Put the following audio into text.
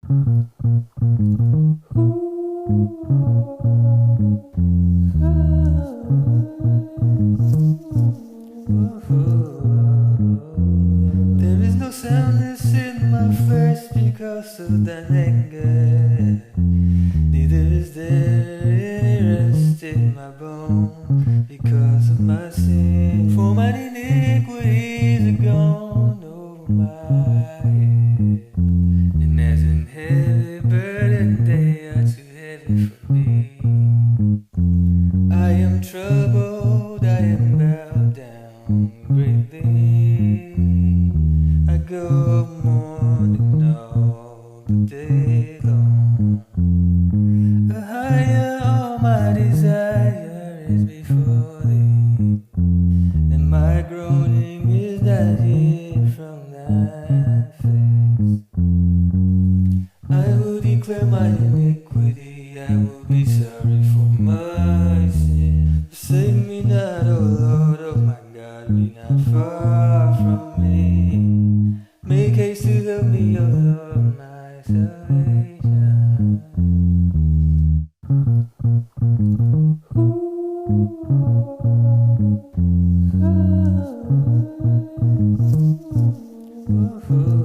There is no sadness in my face because of that anger. Neither is there any rest in my bones because of my sin. For my iniquities are gone over my head, and as an heavy burden they are too heavy for me. I am troubled, I am bowed down greatly. I go mourning all the day long. A higher, all my desire is before thee, and my groaning is not hid from thy face. I will declare my iniquity, I will be sorry for my sin. Forsake me not, O Lord, oh my God, be not far from me. Make haste to help me, O Lord, my salvation. Ooh.